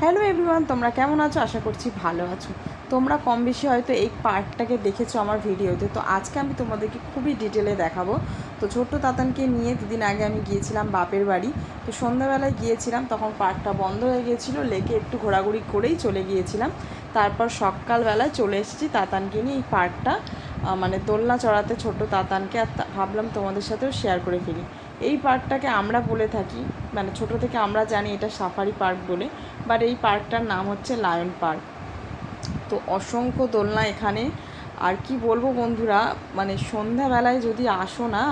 Hello everyone, তোমরা কেমন আছো? আশা করছি ভালো আছো। তোমরা কম বেশি হয়তো এই পার্কটাকে দেখেছো আমার ভিডিওতে। তো আজকে আমি তোমাদেরকে খুবই ডিটেলে দেখাবো। তো ছোট্ট তাতানকে নিয়ে দুদিন আগে আমি গিয়েছিলাম বাপের বাড়ি। তো সন্ধ্যাবেলায় গিয়েছিলাম, তখন পার্কটা বন্ধ হয়ে গিয়েছিলো। লেকে একটু ঘোরাঘুরি করেই চলে গিয়েছিলাম। তারপর সকালবেলায় চলে এসেছি তাতানকে নিয়ে এই পার্কটা মানে দোলনা চড়াতে ছোট্ট তাতানকে। আর ভাবলাম তোমাদের সাথেও শেয়ার করে ফেলি। এই পার্কটাকে আমরা বলে থাকি, মানে ছোট থেকে আমরা জানি এটা সাফারি পার্ক বলে, বাট এই পার্কটার নাম হচ্ছে লায়ন পার্ক। তো অসংখ্য দোলনা এখানে। আর কি বলবো বন্ধুরা, মানে সন্ধ্যাবেলায় যদি আসো না,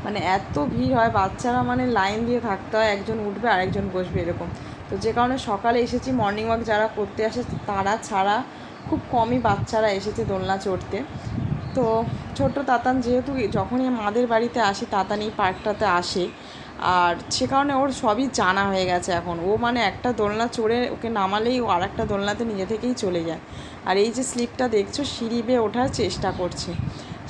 মানে এত ভিড় হয়, বাচ্চারা মানে লাইন দিয়ে থাকতে হয়, একজন উঠবে আর একজন বসবে এরকম। তো যে কারণে সকালে এসেছি, মর্নিং ওয়াক যারা করতে আসে তারা ছাড়া খুব কমই বাচ্চারা এসেছে দোলনা চড়তে। তো ছোট্ট তাতান যেহেতু যখনই মাদের বাড়িতে আসি তাতান এই পার্কটাতে আসে, আর সে কারণে ওর সবই জানা হয়ে গেছে এখন। ও মানে একটা দোলনা চড়ে ওকে নামালেই ও আর একটা দোলনাতে নিজে থেকেই চলে যায়। আর এই যে স্লিপটা দেখছো, সিঁড়ি বেয়ে ওঠার চেষ্টা করছে।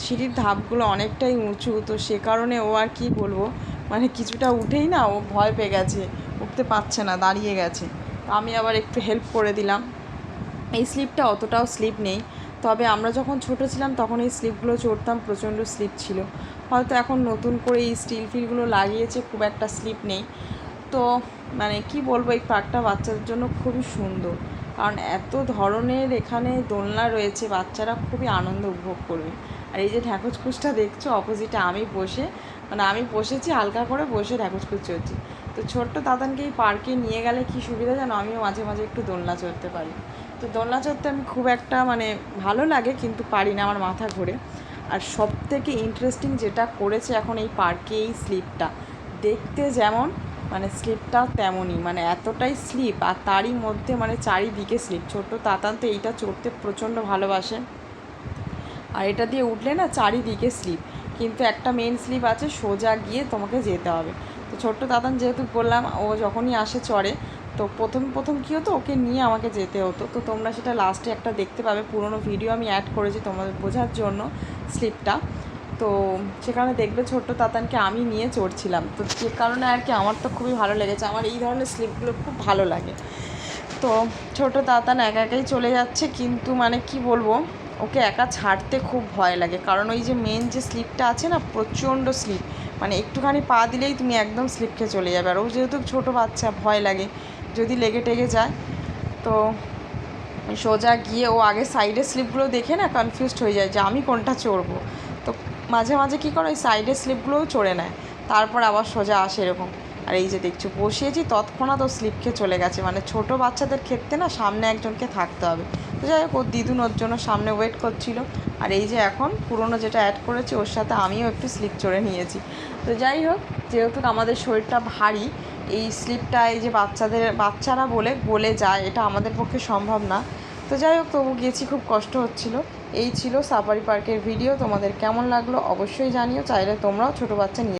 সিঁড়ির ধাপগুলো অনেকটাই উঁচু, তো সে কারণে ও আর কি বলবো, মানে কিছুটা উঠেই না ও ভয় পেয়ে গেছে, উঠতে পারছে না, দাঁড়িয়ে গেছে। তো আমি আবার একটু হেল্প করে দিলাম। এই স্লিপটা অতটাও স্লিপ নেই, তবে আমরা যখন ছোটো ছিলাম তখন এই স্লিপগুলো চড়তাম, প্রচণ্ড স্লিপ ছিল। হয়তো এখন নতুন করে এই স্টিল ফিলগুলো লাগিয়েছে, খুব একটা স্লিপ নেই। তো মানে কি বলবো, এই পার্কটা বাচ্চাদের জন্য খুবই সুন্দর, কারণ এত ধরনের এখানে দোলনা রয়েছে, বাচ্চারা খুবই আনন্দ উপভোগ করবে। আর এই যে ঢ্যাকুচকুচটা দেখছো অপোজিটে আমি বসে, মানে আমি বসেছি হালকা করে বসে ঢ্যাকুচকুচ চড়ছি। তো ছোট্ট দাদানকে এই পার্কে নিয়ে গেলে কি সুবিধা জানো, আমিও মাঝে মাঝে একটু দোলনা চড়তে পারি। তো দোলনা চড়তে আমি খুব একটা মানে ভালো লাগে, কিন্তু পারি না, আমার মাথা ঘোরে। আর সবথেকে ইন্টারেস্টিং যেটা করেছে এখন এই পার্কে, এই স্লিপটা দেখতে যেমন, মানে স্লিপটাও তেমনই, মানে এতটাই স্লিপ, আর তারই মধ্যে মানে চারিদিকে স্লিপ। ছোট্ট তাতান তো এইটা চড়তে প্রচণ্ড ভালোবাসে। আর এটা দিয়ে উঠলে না চারিদিকে স্লিপ, কিন্তু একটা মেন স্লিপ আছে, সোজা গিয়ে তোমাকে যেতে হবে। তো ছোট্ট দাদান যেহেতু বললাম, ও যখনই আসে চড়ে, তো প্রথম প্রথম কী হতো, ওকে নিয়ে আমাকে যেতে হতো। তো তোমরা সেটা লাস্টে একটা দেখতে পাবে, পুরোনো ভিডিও আমি অ্যাড করেছি তোমাদের বোঝার জন্য স্লিপটা। তো সেখানে দেখবে ছোট্ট তাতানকে আমি নিয়ে চড়ছিলাম। তো যে কারণে আর কি আমার তো খুবই ভালো লেগেছে, আমার এই ধরনের স্লিপগুলো খুব ভালো লাগে। তো ছোটো তাতান একা একাই চলে যাচ্ছে, কিন্তু মানে কি বলবো, ওকে একা ছাড়তে খুব ভয় লাগে, কারণ ওই যে মেন যে স্লিপটা আছে না, প্রচণ্ড স্লিপ, মানে একটুখানি পা দিলেই তুমি একদম স্লিপ খেয়ে চলে যাবে। আর ও যেহেতু ছোটো বাচ্চা, ভয় লাগে যদি লেগে টেগে যায়। তো সোজা গিয়ে ও আগে সাইডের স্লিপগুলো দেখে না কনফিউজড হয়ে যায় যে আমি কোনটা চড়বো। তো মাঝে মাঝে কী করে ওই সাইডের স্লিপগুলোও চড়ে নেয়, তারপর আবার সোজা আসে এরকম। আর এই যে দেখছো বসিয়েছি, তৎক্ষণাৎ ও স্লিপ খেয়ে চলে গেছে। মানে ছোটো বাচ্চাদের ক্ষেত্রে না সামনে একজনকে থাকতে হবে। তো যাই হোক, ওর দিদুন ওর জন্য সামনে ওয়েট করছিল। আর এই যে এখন পুরনো যেটা অ্যাড করেছি, ওর সাথে আমিও একটু স্লিপ চড়ে নিয়েছি। তো যাই হোক, যেহেতু আমাদের শরীরটা ভারী, এই স্লিপটা এই যে বাচ্চারা বলে গলে যায়, এটা আমাদের পক্ষে সম্ভব না। তো যাই হোক, তবু গেছি, খুব কষ্ট হচ্ছিল। এই ছিল সাফারি পার্কের ভিডিও। তোমাদের কেমন লাগলো অবশ্যই জানিও, চাইলে তোমরাও ছোটো বাচ্চা নিয়ে